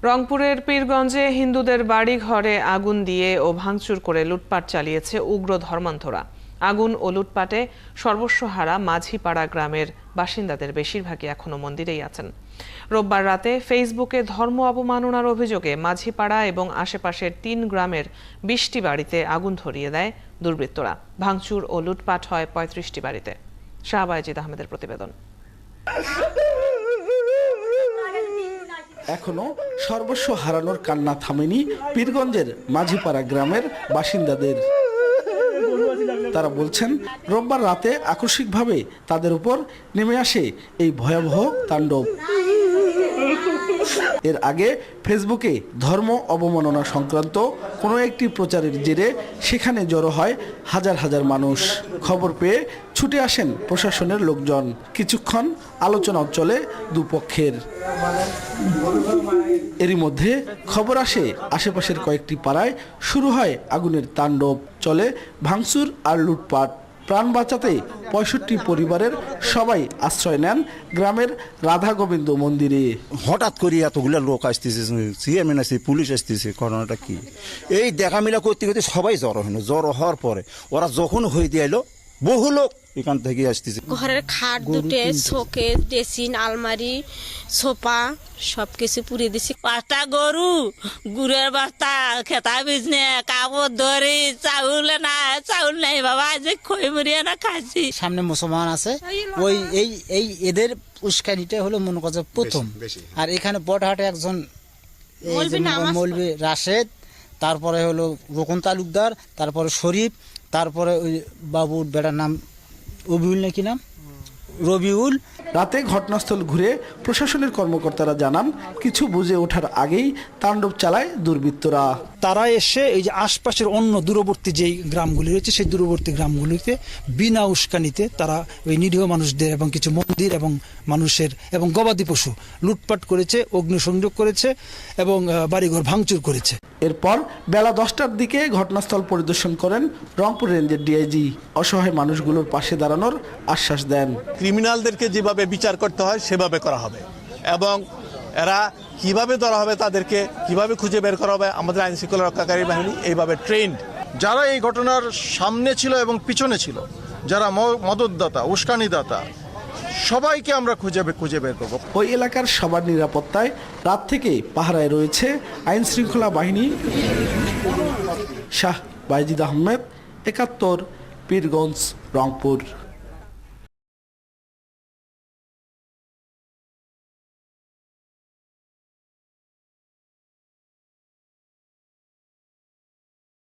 রংপুরের পীরগঞ্জে হিন্দুদের বাড়ি ঘরে আগুন দিয়ে ও ভাঙচুর করে লুটপাট চালিয়েছে উগ্র ধর্মান্ধরা। আগুন ও লুটপাটে সর্বস্বহারা মাঝিপাড়া গ্রামের বাসিন্দাদের বেশিরভাগই এখনো মন্দিরেই আছেন। রোববার রাতে ফেসবুকে ধর্ম অবমাননার অভিযোগে মাঝিপাড়া এবং আশেপাশের ৩ গ্রামের ২০টি বাড়িতে আগুন ধরিয়ে দেয় দুর্বৃত্তরা। ভাঙচুর ও লুটপাট হয় ৩৫টি বাড়িতে। শাহবাজিদ আহমেদের প্রতিবেদন। এখনো সর্বস্ব হারানোর কান্না থামেনি পীরগঞ্জের মাঝিপাড়া গ্রামের বাসিন্দাদের। তারা বলছেন, রোববার রাতে আকস্মিকভাবে তাদের উপর নেমে আসে এই ভয়াবহ তাণ্ডব। এর আগে ফেসবুকে ধর্ম অবমাননা সংক্রান্ত কোনো একটি প্রচারের জেরে সেখানে জড়ো হয় হাজার হাজার মানুষ। খবর পেয়ে ছুটে আসেন প্রশাসনের লোকজন। কিছুক্ষণ আলোচনা চলে দুপক্ষের। এরই মধ্যে খবর আসে আশেপাশের কয়েকটি পাড়ায় শুরু হয় আগুনের তাণ্ডব। চলে ভাঙচুর আর লুটপাট। প্রাণ বাঁচাতে ৬৫ পরিবারের সবাই আশ্রয় নেন গ্রামের রাধা গোবিন্দ মন্দিরে। হঠাৎ করে এতগুলো লোক আসতেছে, চেয়ারম্যান আসছে, পুলিশ আসতেছে, ঘটনাটা কি? এই দেখা মিলা করতে করতে সবাই জড়ো হলো। জড়ো হওয়ার পরে ওরা যখন হয়ে দিয়ে এলো, বহু লোক এখান থেকে আসতেছে। ঘরের খাট দুটে, শোকেস, ড্রেসিং, আলমারি, সোফা সবকিছু পুড়িয়ে দিছি। 5টা গরু, গুড়ের বস্তা, খেতা বিজনে, কাপড় ধরি, চাউল নাই বাবা, আজ খই মুড়িয়ে না খাচ্ছি। সামনে মুসলমান আছে, ওই এই এদের উস্কানিটা হলো মনে করছে প্রথম। আর এখানে বড়হাটে একজন মৌলবি রাশেদ, তারপরে হলো রোকন তালুকদার, তারপরে শরীফ, তারপরে ওই বাবুর বেটার নাম রবিউল নাকি নাম রবিউল। রাতে ঘটনাস্থল ঘুরে প্রশাসনের কর্মকর্তারা জানান, কিছু বুঝে ওঠার আগেই তাণ্ডব চালায় দুর্বৃত্তরা। তারা এসে এই যে আশপাশের অন্য দূরবর্তী যেই গ্রামগুলি রয়েছে সেই দূরবর্তী গ্রামগুলিতে বিনা উস্কানিতে তারা ওই নিরীহ মানুষদের এবং কিছু মন্দির এবং মানুষের এবং গবাদি পশু লুটপাট করেছে, অগ্নিসংযোগ করেছে এবং বাড়িঘর ভাঙচুর করেছে। এরপর বেলা 10টার দিকে ঘটনাস্থল পরিদর্শন করেন রংপুর রেঞ্জের ডিআইজি। অসহায় মানুষগুলোর পাশে দাঁড়ানোর আশ্বাস দেন। ক্রিমিনালদেরকে যেভাবে বিচার করতে হয় সেভাবে করা হবে এবং এরা কিভাবে ধরা হবে, তাদেরকে কিভাবে খুঁজে বের করা হবে, আমাদের আইন শৃঙ্খলা রক্ষাকারী বাহিনী এইভাবে ট্রেন্ড। যারা এই ঘটনার সামনে ছিল এবং পিছনে ছিল, যারা মদতদাতা, উস্কানিদাতা, সবাইকে আমরা খুঁজে বের করব। ওই এলাকার সবার নিরাপত্তায় রাত থেকে পাহারায় রয়েছে আইন শৃঙ্খলা বাহিনী। শাহবাজিদ আহমেদ, ৭১, পীরগঞ্জ, রংপুর।